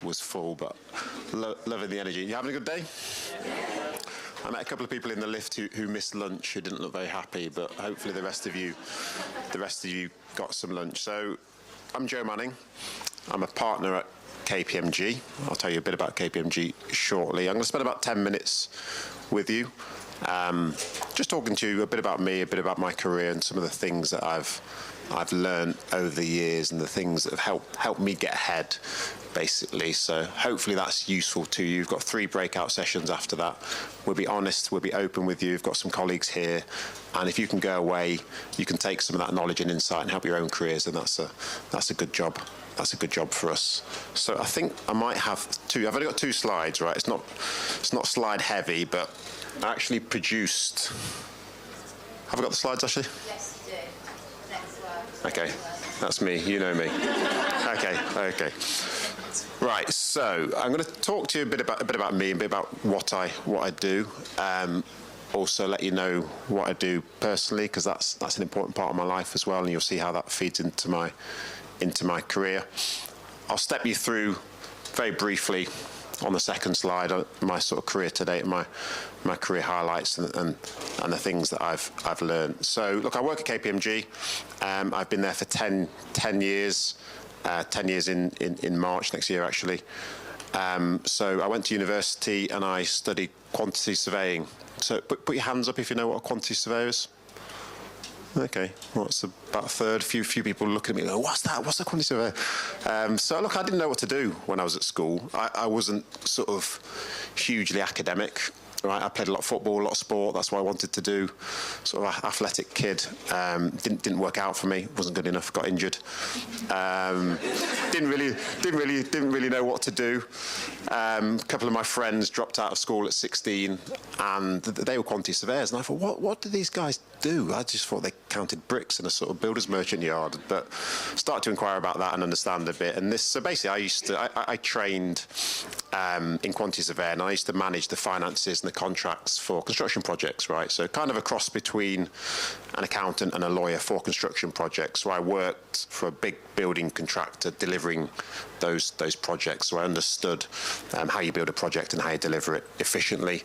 was full, but loving the energy. You having a good day? I met a couple of people in the lift who missed lunch, who didn't look very happy, but hopefully the rest of you got some lunch. So I'm Joe Manning. I'm a partner at KPMG. I'll tell you a bit about KPMG shortly. I'm going to spend about 10 minutes with you, just talking to you a bit about me, a bit about my career, and some of the things that I've learned over the years and the things that have helped me get ahead, basically. So hopefully that's useful to you. You've got 3 breakout sessions after that. We'll be honest, we'll be open with you. We've got some colleagues here, and if you can go away, you can take some of that knowledge and insight and help your own careers, and that's a good job. That's a good job for us. So I think I might have 2. I've only got 2 slides, right? It's not slide heavy, but I actually produced. Have I got the slides, Ashley? Yes, you do. Next slide. Okay, that's me. You know me. Okay. Right. So I'm going to talk to you a bit about me, a bit about what I do. Also, let you know what I do personally, because that's an important part of my life as well, and you'll see how that feeds into my career. I'll step you through very briefly on the second slide my sort of career to date, my career highlights and the things that I've learned. So look, I work at KPMG. I've been there for 10 years. 10 years in March next year, actually. So I went to university and I studied quantity surveying. So put your hands up if you know what a quantity surveyor is. Okay, well, it's about a third. Few people look at me and go, what's that? What's a quantity surveyor? So look, I didn't know what to do when I was at school. I wasn't sort of hugely academic. Right, I played a lot of football, a lot of sport. That's what I wanted to do. Sort of athletic kid. Didn't work out for me. Wasn't good enough. Got injured. Didn't really know what to do. A couple of my friends dropped out of school at 16, and they were quantity surveyors. And I thought, what do these guys do? I just thought they counted bricks in a sort of builder's merchant yard. But started to inquire about that and understand a bit. And so basically, I trained in quantity surveying, and I used to manage the finances and the contracts for construction projects, right? So kind of a cross between an accountant and a lawyer for construction projects. So I worked for a big building contractor delivering those projects. So I understood how you build a project and how you deliver it efficiently.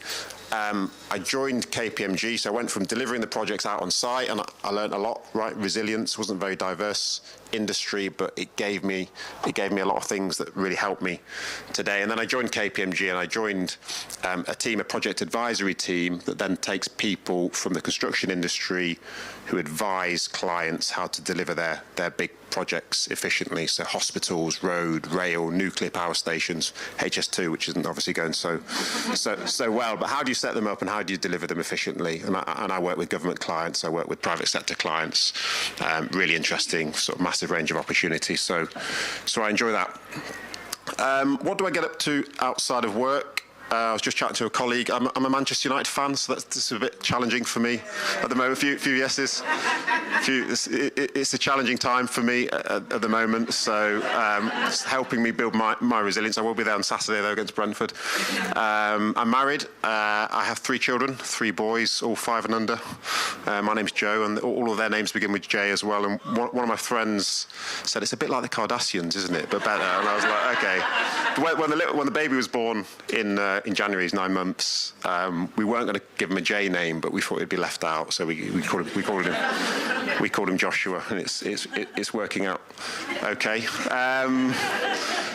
I joined KPMG, so I went from delivering the projects out on site, and I learned a lot, right? Resilience wasn't a very diverse industry, but it gave me a lot of things that really helped me today. And then I joined KPMG, and I joined a project advisory team that then takes people from the construction industry who advise clients how to deliver their big projects efficiently. So hospitals, road, rail, nuclear power stations, HS2, which isn't obviously going so well. But how do you set them up and how do you deliver them efficiently? And I work with government clients. I work with private sector clients. Really interesting, sort of massive range of opportunities. So I enjoy that. What do I get up to outside of work? I was just chatting to a colleague. I'm a Manchester United fan, so this is a bit challenging for me at the moment. A few yeses. It's a challenging time for me at the moment, so it's helping me build my resilience. I will be there on Saturday, though, against Brentford. I'm married. I have 3 children, 3 boys, all 5 and under. My name's Joe, and all of their names begin with J as well. And one of my friends said, it's a bit like the Kardashians, isn't it? But better. And I was like, okay. When the baby was born in January, he's 9 months. We weren't going to give him a J name, but we thought he'd be left out, so we called him Joshua, and it's working out okay.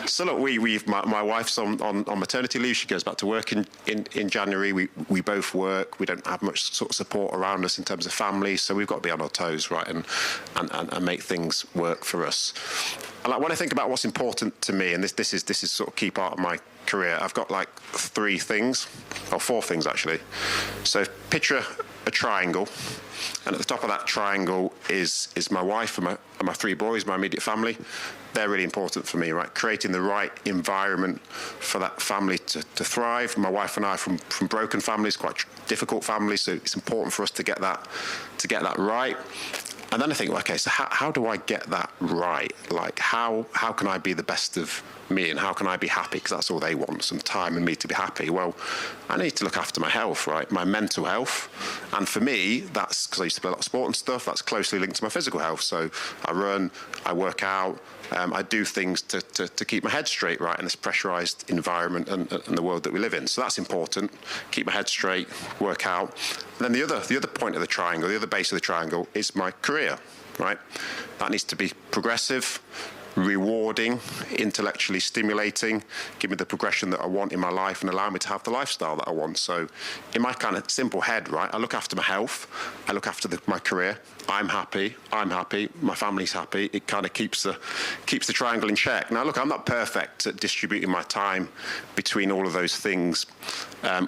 So look, my wife's on maternity leave. She goes back to work in January. We both work. We don't have much sort of support around us in terms of family, so we've got to be on our toes, right, and make things work for us. And like, when I think about what's important to me, and this is sort of key part of my career, I've got like 3 things, or 4 things actually. So picture a triangle, and at the top of that triangle is my wife and my 3 boys, my immediate family. They're really important for me, right? Creating the right environment for that family to thrive. My wife and I are from broken families, quite difficult families, so it's important for us to get that right. And then I think, okay, so how do I get that right? Like, how can I be the best of me, and how can I be happy? Because that's all they want, some time and me to be happy. Well, I need to look after my health, right? My mental health. And for me, that's because I used to play a lot of sport and stuff. That's closely linked to my physical health. So I run, I work out, I do things to keep my head straight, right, in this pressurised environment and the world that we live in. So that's important. Keep my head straight, work out. And then the other point of the triangle, the other base of the triangle, is my career, right? That needs to be progressive, rewarding, intellectually stimulating, give me the progression that I want in my life and allow me to have the lifestyle that I want. So in my kind of simple head, right, I look after my health, I look after my career, I'm happy, my family's happy. It kind of keeps the triangle in check. Now, look, I'm not perfect at distributing my time between all of those things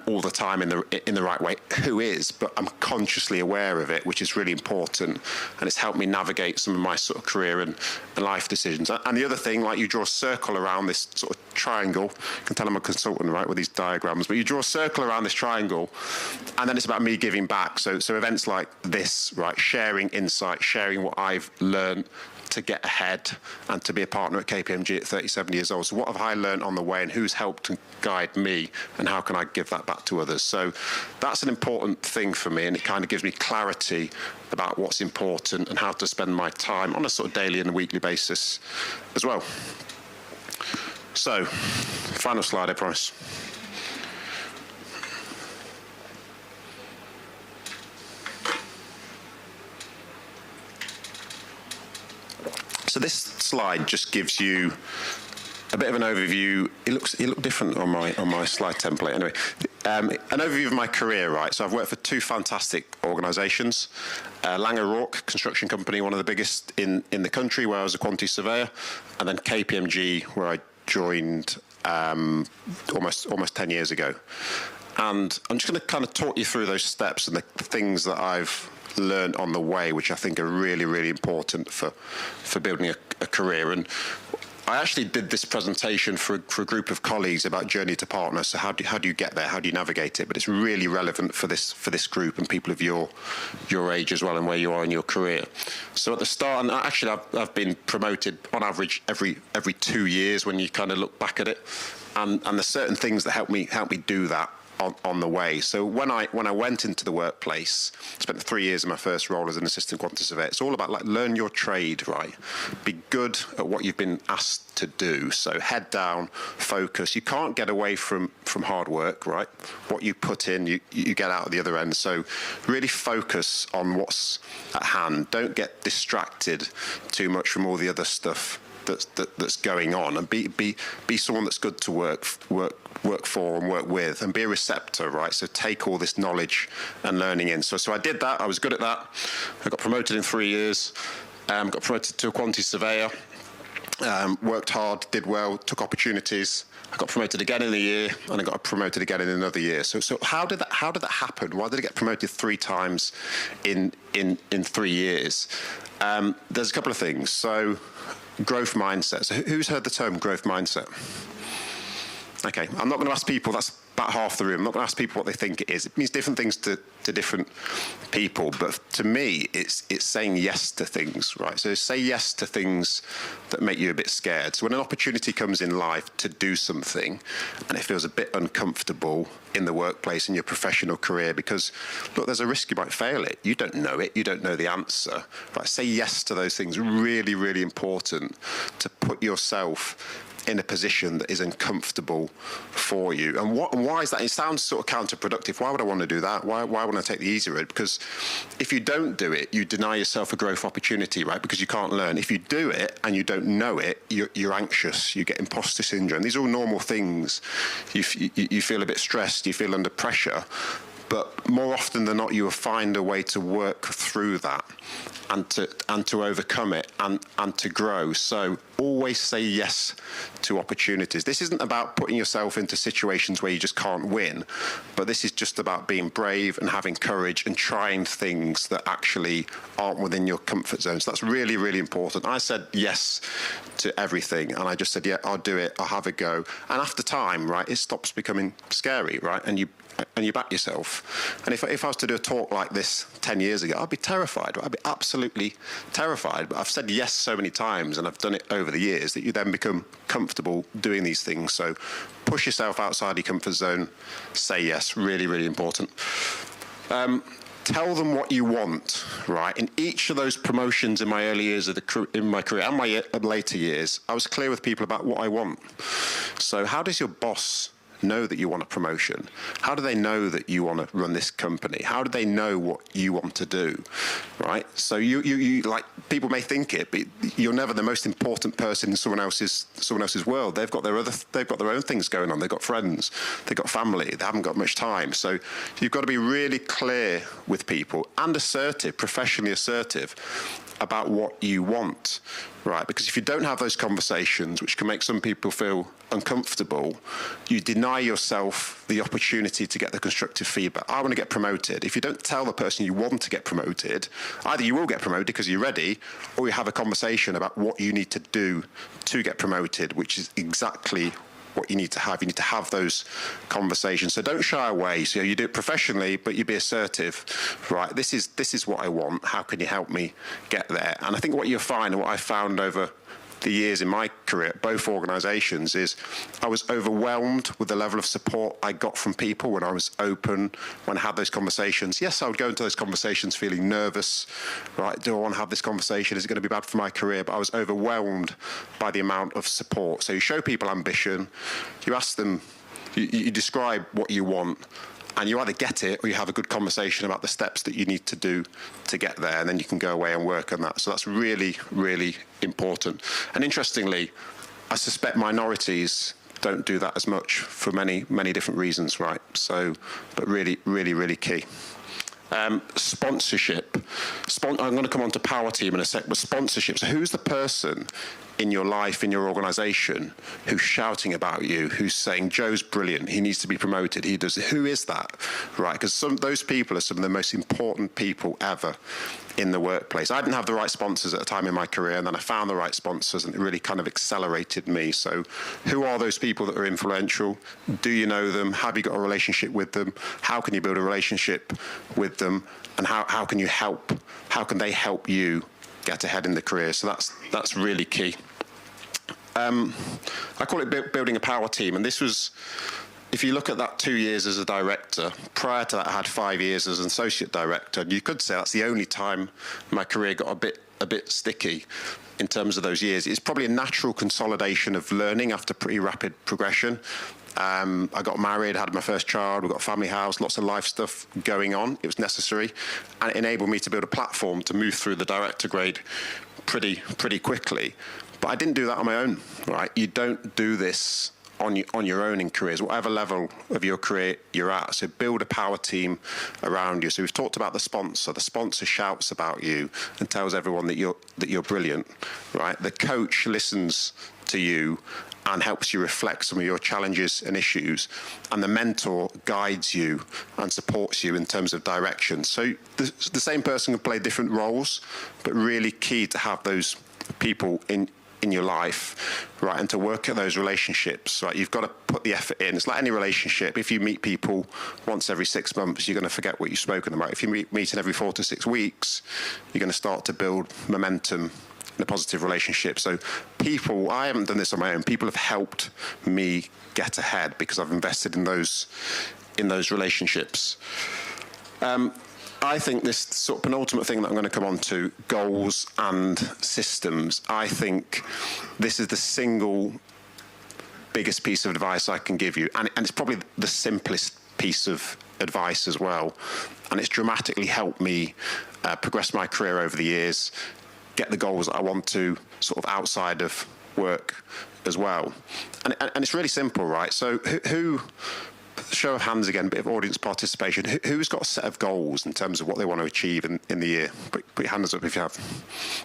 all the time in the right way. Who is? But I'm consciously aware of it, which is really important, and it's helped me navigate some of my sort of career and life decisions. And the other thing, like you draw a circle around this sort of triangle. You can tell I'm a consultant, right, with these diagrams, but you draw a circle around this triangle, and then it's about me giving back. So events like this, right, sharing insight, sharing what I've learned to get ahead and to be a partner at KPMG at 37 years old. So what have I learned on the way, and who's helped to guide me, and how can I give that back to others? So that's an important thing for me, and it kind of gives me clarity about what's important and how to spend my time on a sort of daily and weekly basis as well. So, final slide, I promise. So this slide just gives you a bit of an overview. It looked different on my slide template. Anyway, an overview of my career, right? So I've worked for two fantastic organisations, Laing O'Rourke construction company, one of the biggest in the country, where I was a quantity surveyor, and then KPMG, where I joined almost 10 years ago. And I'm just going to kind of talk you through those steps and the things that I've learned on the way, which I think are really, really important for building a career. And I actually did this presentation for a group of colleagues about journey to partner. So how do you get there? How do you navigate it? But it's really relevant for this group and people of your age as well, and where you are in your career. So at the start, and actually I've been promoted on average every 2 years when you kind of look back at it, and there's certain things that help me do that on the way. So when I went into the workplace, spent 3 years in my first role as an assistant quantity surveyor. It's all about, like, learn your trade, right? Be good at what you've been asked to do. So head down, focus. You can't get away from hard work, right? What you put in, you get out at the other end. So really focus on what's at hand. Don't get distracted too much from all the other stuff that's going on, and be someone that's good to work for and work with, and be a receptor, right? So take all this knowledge and learning in. So I did that. I was good at that. I got promoted in 3 years. Got promoted to a quantity surveyor. Worked hard, did well, took opportunities. I got promoted again in a year, and I got promoted again in another year. So how did that happen? Why did I get promoted 3 times in 3 years? There's a couple of things. So growth mindset. So who's heard the term growth mindset? Okay, I'm not going to ask people, that's about half the room, I'm not going to ask people what they think it is. It means different things to different people, but to me, it's saying yes to things, right? So say yes to things that make you a bit scared. So when an opportunity comes in life to do something, and it feels a bit uncomfortable in the workplace, in your professional career, because, look, there's a risk you might fail it. You don't know it. You don't know the answer. Right? Say yes to those things. Really, really important to put yourself in a position that is uncomfortable for you. And why is that? It sounds sort of counterproductive. Why would I want to do that? Why would I take the easy road? Because if you don't do it, you deny yourself a growth opportunity, right? Because you can't learn. If you do it and you don't know it, you're anxious. You get imposter syndrome. These are all normal things. You feel a bit stressed. You feel under pressure. But more often than not, you will find a way to work through that and to overcome it and to grow. So always say yes to opportunities. This isn't about putting yourself into situations where you just can't win, but this is just about being brave and having courage and trying things that actually aren't within your comfort zone. So that's really, really important. I said yes to everything, and I just said, yeah, I'll do it, I'll have a go. And after time, right, it stops becoming scary, right? And you back yourself. And if I was to do a talk like this 10 years ago, I'd be terrified. I'd be absolutely terrified. But I've said yes so many times, and I've done it over the years, that you then become comfortable doing these things. So push yourself outside your comfort zone. Say yes. Really, really important. tell them what you want, right? In each of those promotions in my early years of in my career and my later years, I was clear with people about what I want. So how does your boss know that you want a promotion? How do they know that you want to run this company? How do they know what you want to do, right? So you like, people may think it, but you're never the most important person in someone else's world. They've got their own things going on. They've got friends, they've got family, they haven't got much time. So you've got to be really clear with people and assertive, professionally assertive about what you want, right? Because if you don't have those conversations, which can make some people feel uncomfortable, you deny yourself the opportunity to get the constructive feedback. I want to get promoted. If you don't tell the person you want to get promoted, either you will get promoted because you're ready, or you have a conversation about what you need to do to get promoted, which is exactly what you need to have. You need to have those conversations. So don't shy away. So you do it professionally, but you be assertive, right? This is what I want. How can you help me get there? And I think what you'll find, and what I found over the years in my career at both organisations, is I was overwhelmed with the level of support I got from people when I was open, when I had those conversations. Yes, I would go into those conversations feeling nervous, right? Do I want to have this conversation? Is it going to be bad for my career? But I was overwhelmed by the amount of support. So you show people ambition, you ask them, you describe what you want, and you either get it or you have a good conversation about the steps that you need to do to get there, and then you can go away and work on that. So that's really, really important. And interestingly, I suspect minorities don't do that as much for many, many different reasons, right? So, but really, really, really key. Sponsorship. I'm going to come on to power team in a sec, but sponsorship. So who's the person in your life, in your organisation, who's shouting about you, who's saying, Joe's brilliant, he needs to be promoted, he does it? Who is that, right? Because those people are some of the most important people ever in the workplace. I didn't have the right sponsors at a time in my career, and then I found the right sponsors, and it really kind of accelerated me. So who are those people that are influential? Do you know them? Have you got a relationship with them? How can you build a relationship with them? And how can you help? How can they help you get ahead in the career? So that's really key. I call it building a power team, and this was, if you look at that 2 years as a director, prior to that I had 5 years as an associate director. You could say that's the only time my career got a bit sticky in terms of those years. It's probably a natural consolidation of learning after pretty rapid progression. I got married, had my first child, we got a family house, lots of life stuff going on. It was necessary, and it enabled me to build a platform to move through the director grade pretty quickly. But I didn't do that on my own, right? You don't do this on your own in careers, whatever level of your career you're at. So build a power team around you. So we've talked about the sponsor. The sponsor shouts about you and tells everyone that you're brilliant, right? The coach listens to you and helps you reflect some of your challenges and issues. And the mentor guides you and supports you in terms of direction. So the same person can play different roles, but really key to have those people in your life, right, and to work at those relationships, right? You've got to put the effort in. It's like any relationship. If you meet people once every 6 months, you're going to forget what you've spoken about. If you meeting every 4 to 6 weeks, you're going to start to build momentum in a positive relationship. So people, I haven't done this on my own. People have helped me get ahead because I've invested in those relationships. I think this sort of penultimate thing that I'm going to come on to, goals and systems, I think this is the single biggest piece of advice I can give you. And it's probably the simplest piece of advice as well. And it's dramatically helped me progress my career over the years, get the goals that I want to sort of outside of work as well. And it's really simple, right? So who show of hands again, bit of audience participation. Who's got a set of goals in terms of what they want to achieve in the year? Put your hands up if you have.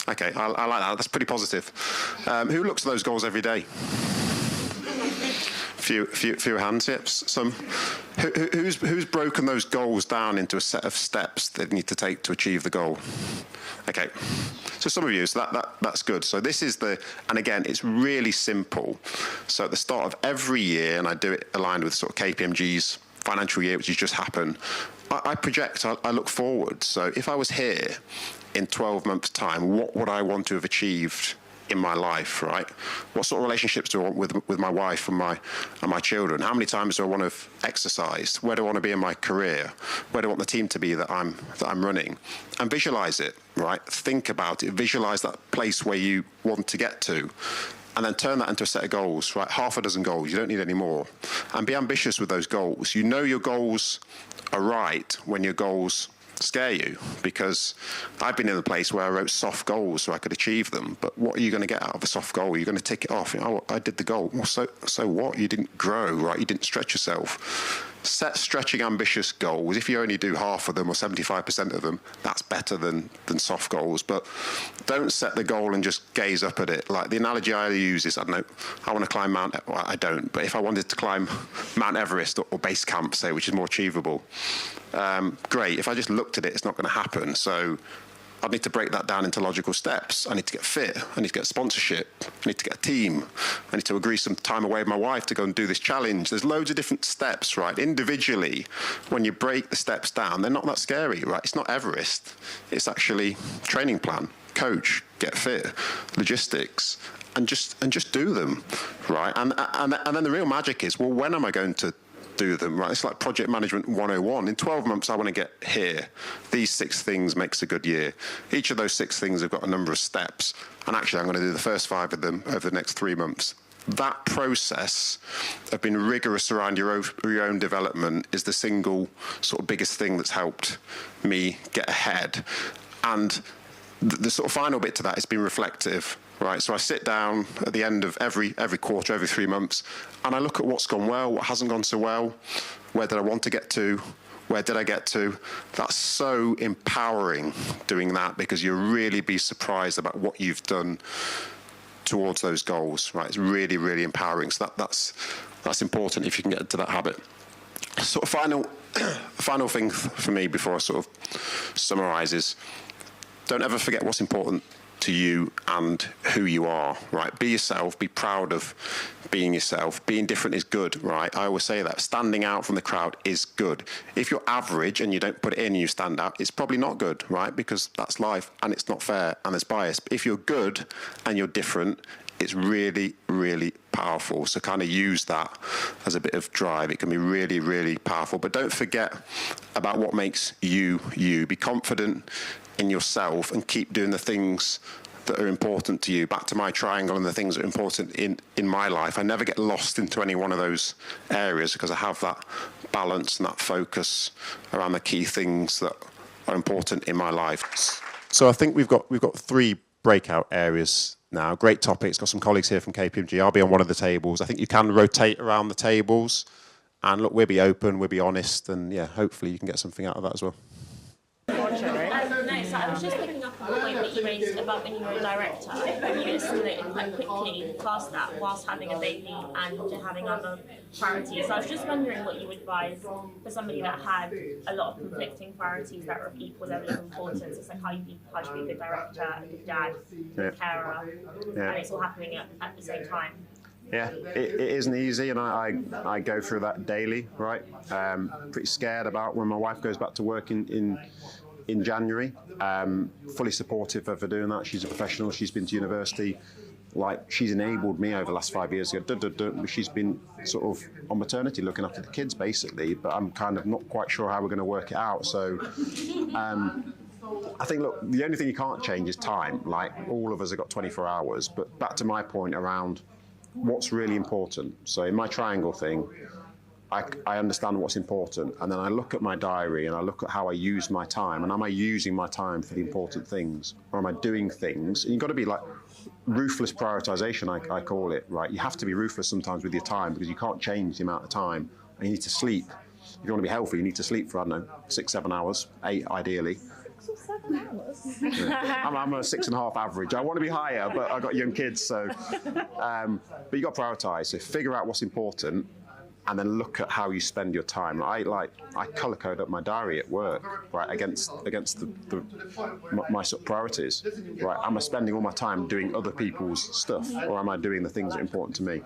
Okay, I like that. That's pretty positive. Who looks at those goals every day? Few hands, yep. Some. Who's broken those goals down into a set of steps they need to take to achieve the goal? Okay, so some of you, so that's good. So this is and again, it's really simple. So at the start of every year, and I do it aligned with sort of KPMG's financial year, which has just happened, I project, I look forward. So if I was here in 12 months' time, what would I want to have achieved in my life, right? What sort of relationships do I want with my wife and my children? How many times do I want to have exercised? Where do I want to be in my career? Where do I want the team to be that I'm running? And visualize it, right? Think about it. Visualize that place where you want to get to. And then turn that into a set of goals, right? Half a dozen goals. You don't need any more. And be ambitious with those goals. You know your goals are right when your goals scare you, because I've been in a place where I wrote soft goals so I could achieve them. But what are you going to get out of a soft goal? You're going to tick it off. Oh, I did the goal. Well, so what? You didn't grow, right? You didn't stretch yourself. Set stretching, ambitious goals. If you only do half of them or 75% of them, that's better than soft goals. But don't set the goal and just gaze up at it. Like the analogy I use is, I don't know, I want to climb Mount. Well, I don't. But if I wanted to climb Mount Everest or base camp, say, which is more achievable, great. If I just looked at it, it's not going to happen. So I need to break that down into logical steps. I need to get fit. I need to get sponsorship. I need to get a team. I need to agree some time away with my wife to go and do this challenge. There's loads of different steps, right? Individually, when you break the steps down, they're not that scary, right? It's not Everest. It's actually training plan, coach, get fit, logistics, and just do them, right? And then the real magic is, well, when am I going to do them, right? It's like project management 101. In 12 months, I want to get here. These 6 things makes a good year. Each of those 6 things have got a number of steps. And actually, I'm going to do the first 5 of them over the next 3 months. That process of being rigorous around your own development is the single sort of biggest thing that's helped me get ahead. And the sort of final bit to that is being reflective. Right, so I sit down at the end of every quarter, every 3 months, and I look at what's gone well, what hasn't gone so well, where did I want to get to, where did I get to. That's so empowering doing that, because you'll really be surprised about what you've done towards those goals. Right, it's really, really empowering. So that's important if you can get into that habit. Sort of final thing for me before I sort of summarise is, don't ever forget what's important to you and who you are, right? Be yourself, be proud of being yourself. Being different is good, right? I always say that. Standing out from the crowd is good. If you're average and you don't put it in and you stand out, it's probably not good, right? Because that's life and it's not fair and there's bias. But if you're good and you're different, it's really, really powerful. So kind of use that as a bit of drive. It can be really, really powerful. But don't forget about what makes you, you. Be confident in yourself and keep doing the things that are important to you. Back to my triangle and the things that are important in my life. I never get lost into any one of those areas because I have that balance and that focus around the key things that are important in my life. So I think we've got 3 breakout areas now. Great topics. Got some colleagues here from KPMG. I'll be on one of the tables. I think you can rotate around the tables. And look, we'll be open, we'll be honest, and yeah, hopefully you can get something out of that as well. No, so I was just picking up on the point that you raised about when you were a director, and you assimilated quite quickly past that whilst having a baby and having other priorities. So I was just wondering what you would advise for somebody that had a lot of conflicting priorities that were of equal level of importance. It's like how you be a good director, a good dad, a good carer, and it's all happening at the same time. Yeah, it isn't easy, and I go through that daily, right? Pretty scared about when my wife goes back to work in January. Fully supportive of her doing that. She's a professional. She's been to university. Like, she's enabled me over the last 5 years. She's been sort of on maternity looking after the kids, basically, but I'm kind of not quite sure how we're going to work it out. So I think, look, the only thing you can't change is time. Like, all of us have got 24 hours. But back to my point around what's really important. So in my triangle thing, I understand what's important, and then I look at my diary and I look at how I use my time, and am I using my time for the important things, or am I doing things? And you've got to be like ruthless prioritization, I call it, right? You have to be ruthless sometimes with your time, because you can't change the amount of time, and you need to sleep. If you want to be healthy, you need to sleep for, I don't know, 6-7 hours, 8 ideally. 6 or 7 hours. Yeah. I'm a 6.5 average. I want to be higher, but I've got young kids, so. But you got to prioritise. So figure out what's important, and then look at how you spend your time. I colour code up my diary at work, right, against my sort of priorities. Right, am I spending all my time doing other people's stuff, or am I doing the things that are important to me?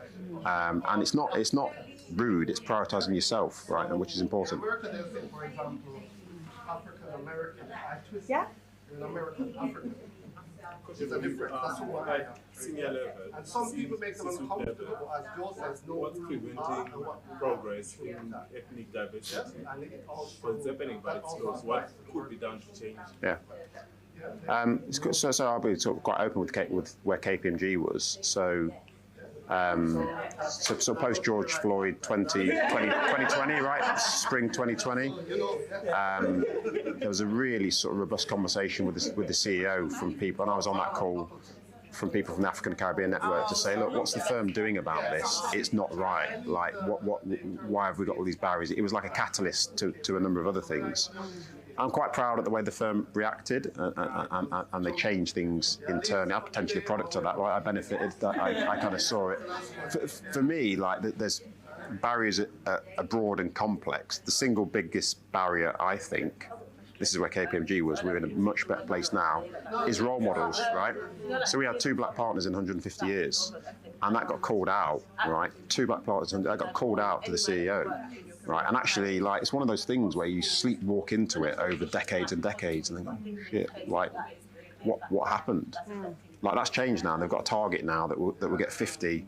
And it's not rude. It's prioritising yourself, right, and which is important. African American actress. Yeah. An American African. It's a difference. That's what I have. Senior level. And some people make them uncomfortable, as Joe says, no. What's preventing progress in ethnic diversity? So it's happening, but it's slow. So what could be done to change? Yeah. So I'll be sort of quite open with where KPMG was. So post George Floyd 2020, right? Spring 2020. There was a really sort of robust conversation with the CEO from people, and I was on that call from people from the African Caribbean Network to say, look, what's the firm doing about this? It's not right. Like, why have we got all these barriers? It was like a catalyst to a number of other things. I'm quite proud of the way the firm reacted, and they changed things internally. I'm potentially a product of that. Right? I benefited. I kind of saw it. For me, like, there's barriers are broad and complex. The single biggest barrier, I think, this is where KPMG was, we're in a much better place now, is role models, right? So we had 2 black partners in 150 years, and that got called out, right? 2 black partners, and that got called out to the CEO, right? And actually, like, it's one of those things where you sleepwalk into it over decades and decades, and think, oh, shit, like, what happened? Like, that's changed now. They've got a target now that will get 50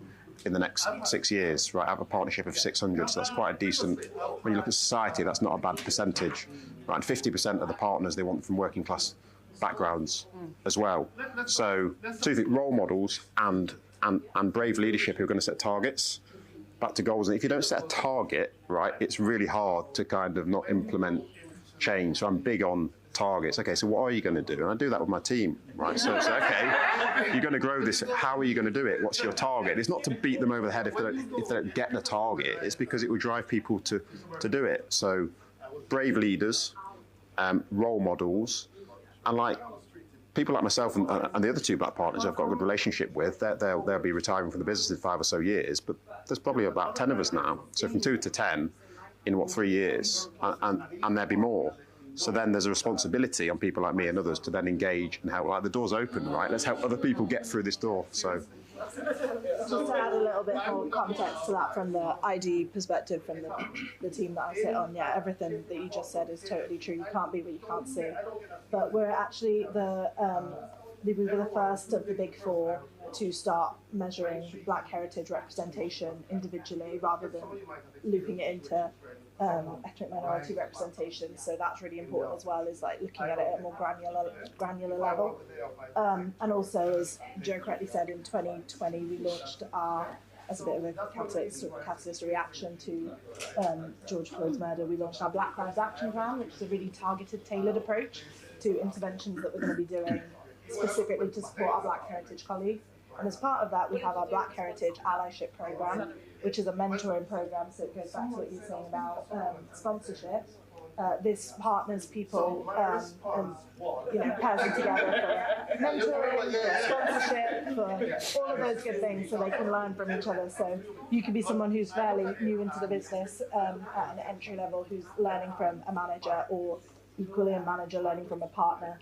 in the next 6 years, right? Have a partnership of 600, so that's quite a decent. When you look at society, that's not a bad percentage, right? And 50% of the partners they want from working class backgrounds as well. So, 2 things: role models and brave leadership who are going to set targets. Back to goals, and if you don't set a target, right, it's really hard to kind of not implement change. So I'm big on targets. Okay, so what are you going to do? And I do that with my team, right? So okay, you're going to grow this. How are you going to do it? What's your target? It's not to beat them over the head if they don't get the target. It's because it will drive people to do it. So brave leaders, role models, and like people like myself and the other 2 black partners I've got a good relationship with, they'll be retiring from the business in 5 or so years, but there's probably about 10 of us now. So from 2 to 10 in 3 years, and there'll be more. So then there's a responsibility on people like me and others to then engage and help. Like, the door's open, right? Let's help other people get through this door. So. Just to add a little bit more context to that from the ID perspective from the team that I sit on, yeah, everything that you just said is totally true. You can't be what you can't see. But we're actually we were the first of the big 4 to start measuring Black heritage representation individually rather than looping it into ethnic minority representation. So that's really important as well, is like looking at it at a more granular level. And also, as Joe correctly said, in 2020 we launched as a bit of a catalyst reaction to George Floyd's murder, we launched our Black Lives Action Plan, which is a really targeted, tailored approach to interventions that we're going to be doing specifically to support our Black heritage colleagues. And as part of that, we have our Black Heritage Allyship Programme, which is a mentoring programme, so it goes back to what you were saying about sponsorship. This partners people and pairs them together for mentoring, for sponsorship, for all of those good things, so they can learn from each other. So you could be someone who's fairly new into the business at an entry level, who's learning from a manager, or equally a manager learning from a partner.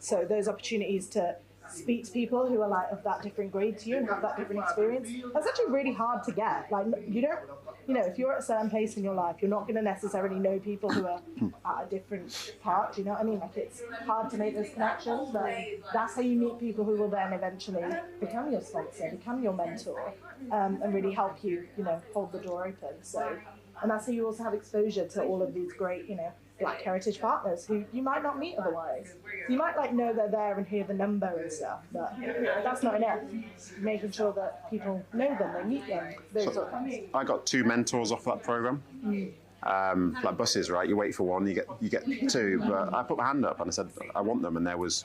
So those opportunities to speak to people who are like of that different grade to you and have that different experience, that's actually really hard to get. Like, you don't, if you're at a certain place in your life, you're not going to necessarily know people who are at a different part, do you know what I mean? Like, it's hard to make those connections, but that's how you meet people who will then eventually become your sponsor, become your mentor, and really help you, hold the door open. So, and that's how you also have exposure to all of these great, Black heritage partners who you might not meet otherwise. You might know they're there and hear the number and stuff, but that's not enough. Making sure that people know them, they meet them, those sort of things. I got 2 mentors off that program. Like buses, right? You wait for one, you get 2. But I put my hand up and I said I want them, and there was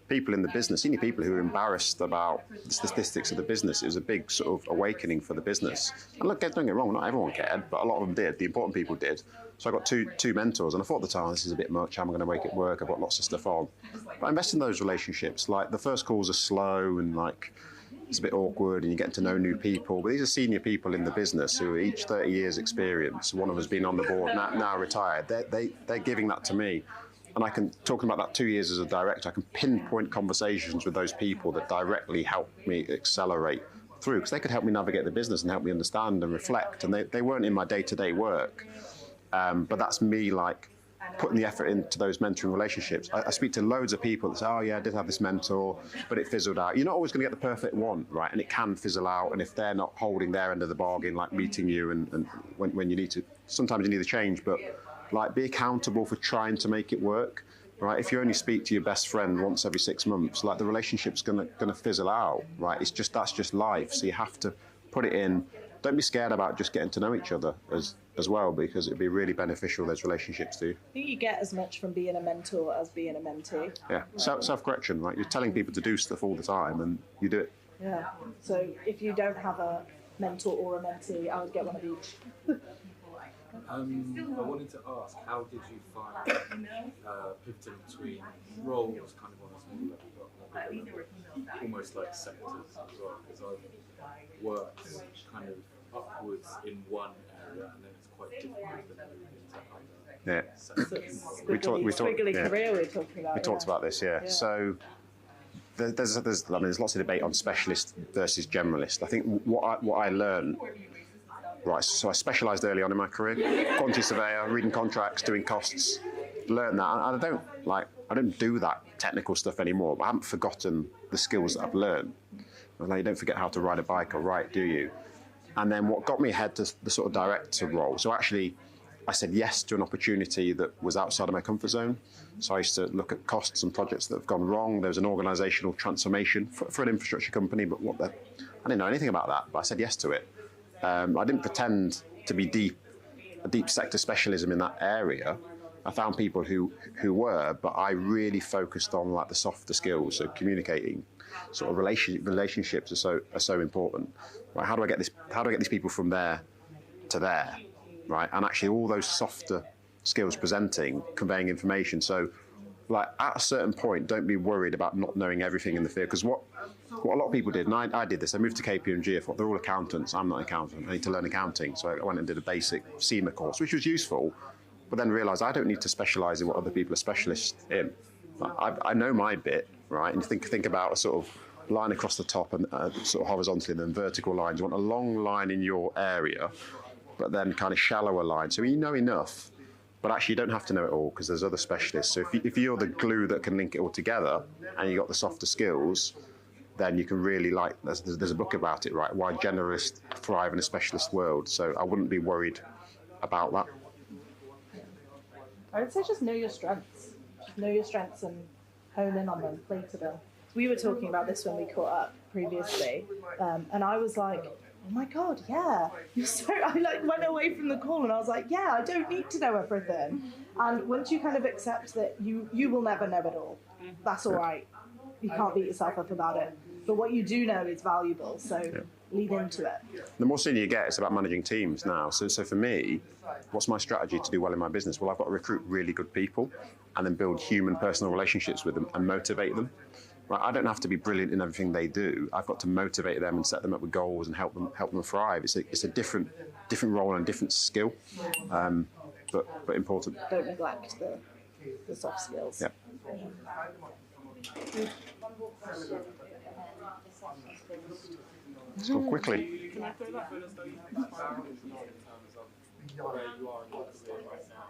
people in the business, senior people who were embarrassed about the statistics of the business. It was a big sort of awakening for the business. And look, don't get me wrong, not everyone cared, but a lot of them did. The important people did. So I got two mentors, and I thought at the time, this is a bit much. How am I going to make it work? I've got lots of stuff on. But I invest in those relationships. Like, the first calls are slow and like it's a bit awkward, and you get to know new people. But these are senior people in the business who are each 30 years experience. One of them has been on the board, now retired. They're giving that to me. And I can, talking about that 2 years as a director, I can pinpoint conversations with those people that directly help me accelerate through, because they could help me navigate the business and help me understand and reflect. And they weren't in my day-to-day work. But that's me, like, putting the effort into those mentoring relationships. I speak to loads of people that say, oh yeah, I did have this mentor, but it fizzled out. You're not always going to get the perfect one, right? And it can fizzle out. And if they're not holding their end of the bargain, like meeting you and when you need to, sometimes you need to change, but like be accountable for trying to make it work, right? If you only speak to your best friend once every 6 months, like the relationship's gonna fizzle out, right? That's just life. So you have to put it in. Don't be scared about just getting to know each other as well, because it'd be really beneficial, those relationships too. I think you get as much from being a mentor as being a mentee. Yeah, self-correction, right? You're telling people to do stuff all the time and you do it. Yeah, so if you don't have a mentor or a mentee, I would get one of each. I wanted to ask, how did you find pivoting between roles kind of on a small level, but almost like sectors as well? Because I've worked kind of upwards in one area and then it's quite difficult to move into other sectors. Career we're talking about. We talked about this, yeah. So there's lots of debate on specialist versus generalist. I think what I learned. Right, so I specialised early on in my career, quantity surveyor, reading contracts, doing costs, learned that. And I don't do that technical stuff anymore, but I haven't forgotten the skills that I've learned. Like, you don't forget how to ride a bike or write, do you? And then what got me ahead to the sort of director role, so actually I said yes to an opportunity that was outside of my comfort zone. So I used to look at costs and projects that have gone wrong. There was an organisational transformation for an infrastructure company, but I didn't know anything about that, but I said yes to it. I didn't pretend to be a deep sector specialism in that area. I found people who were, but I really focused on like the softer skills, so communicating, sort of relationships are so important. Right? How do I get these people from there to there, right? And actually, all those softer skills, presenting, conveying information. So, like at a certain point, don't be worried about not knowing everything in the field, because what a lot of people did, and I did this, I moved to KPMG, I thought they're all accountants, I'm not an accountant, I need to learn accounting. So I went and did a basic CIMA course, which was useful, but then realised I don't need to specialise in what other people are specialists in. I know my bit, right? And think about a sort of line across the top and sort of horizontally, and then vertical lines. You want a long line in your area, but then kind of shallower lines. So you know enough, but actually you don't have to know it all, because there's other specialists. So if you're the glue that can link it all together and you've got the softer skills, then you can really, like, there's a book about it, right? Why generalists thrive in a specialist world. So I wouldn't be worried about that. I would say just know your strengths. Just know your strengths and hone in on them, play to them. We were talking about this when we caught up previously, and I was like, oh my God, yeah. I went away from the call and I was like, yeah, I don't need to know everything. And once you kind of accept that you will never know it all, that's all right. You can't beat yourself up about it. But what you do know is valuable, so lead into it. The more senior you get, it's about managing teams now. So for me, what's my strategy to do well in my business? Well, I've got to recruit really good people and then build human personal relationships with them and motivate them. Right, I don't have to be brilliant in everything they do. I've got to motivate them and set them up with goals and help them thrive. It's a different role and different skill, but important. Don't neglect the soft skills. Yep. Let's go quickly. Can I throw that in terms of where you are in your career right now,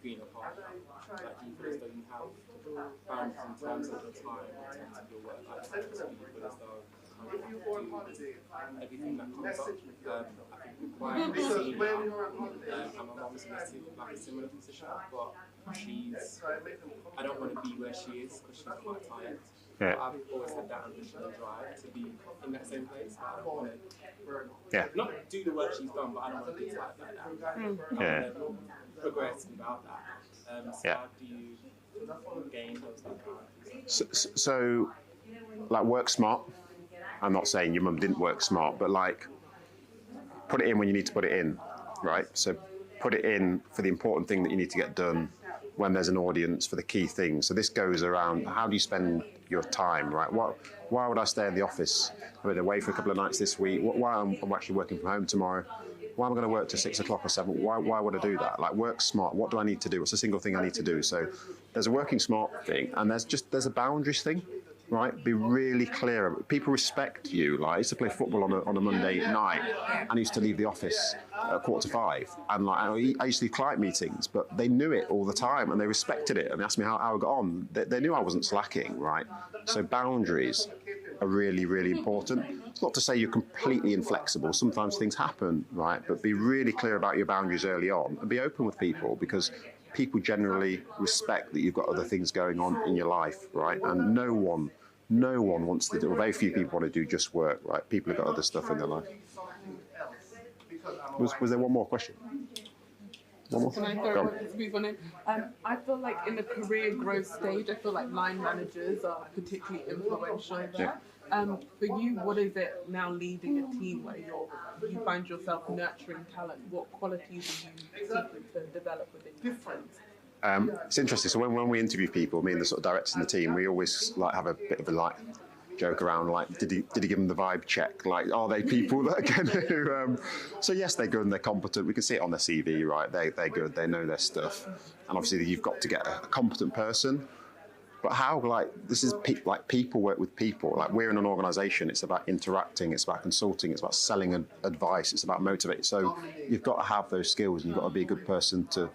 being a partner? Like, do you feel as though you have boundaries in terms of your time, in terms of your work life balance? Do you feel as though you kind of do everything that comes up? I think we're quite senior, and my mum's in a similar position, but I don't want to be where she is because she's quite tired. Yeah. I've always had that ambition and drive to be in that same place. I don't want to not do the work she's done, but I don't want to be tired like that. I want to progress without that. So how do you gain those boundaries? So, like, work smart. I'm not saying your mum didn't work smart, but like, put it in when you need to put it in, right? So put it in for the important thing that you need to get done when there's an audience, for the key things. So this goes around, how do you spend your time, right? Why would I stay in the office? I've been away for a couple of nights this week. Why I'm actually working from home tomorrow? Why am I going to work till 6 o'clock or 7? Why would I do that? Like, work smart. What do I need to do? What's the single thing I need to do? So there's a working smart thing, and there's a boundaries thing. right? Be really clear. People respect you. Like, I used to play football on a Monday night, and I used to leave the office at 4:45. And like, I used to do client meetings, but they knew it all the time, and they respected it, and they asked me how I got on. They knew I wasn't slacking, right? So boundaries are really, really important. It's not to say you're completely inflexible. Sometimes things happen, right? But be really clear about your boundaries early on, and be open with people, because people generally respect that you've got other things going on in your life, right? And no one wants to do, or very few people want to do just work, right? People have got other stuff in their life. Was there one more question? One more? Can I throw squeeze one in? I feel like in the career growth stage, I feel like line managers are particularly influential there. For you, what is it now leading a team where you find yourself nurturing talent? What qualities are you seeking to develop within your teams? It's interesting. So when we interview people, me and the sort of directors in the team, we always like have a bit of a joke around, like, did he give them the vibe check? Like, are they people that are going to? So yes, they're good and they're competent. We can see it on their CV, right? They're good. They know their stuff. And obviously, you've got to get a competent person. But how, like, this is people work with people. Like, we're in an organisation. It's about interacting. It's about consulting. It's about selling advice. It's about motivating. So you've got to have those skills, and you've got to be a good person to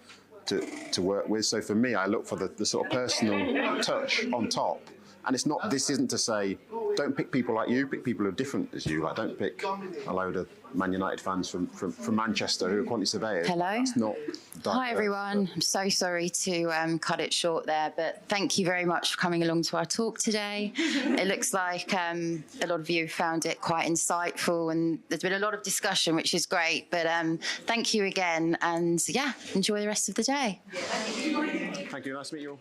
work with. So for me, I look for the sort of personal touch on top. And it's not. This isn't to say don't pick people like you. Pick people who are different as you. Like, don't pick a load of Man United fans from Manchester who are quantity surveyors. Hello. It's not. Hi everyone. I'm so sorry to cut it short there, but thank you very much for coming along to our talk today. It looks like a lot of you found it quite insightful, and there's been a lot of discussion, which is great. But thank you again, and yeah, enjoy the rest of the day. Thank you. Nice to meet you all.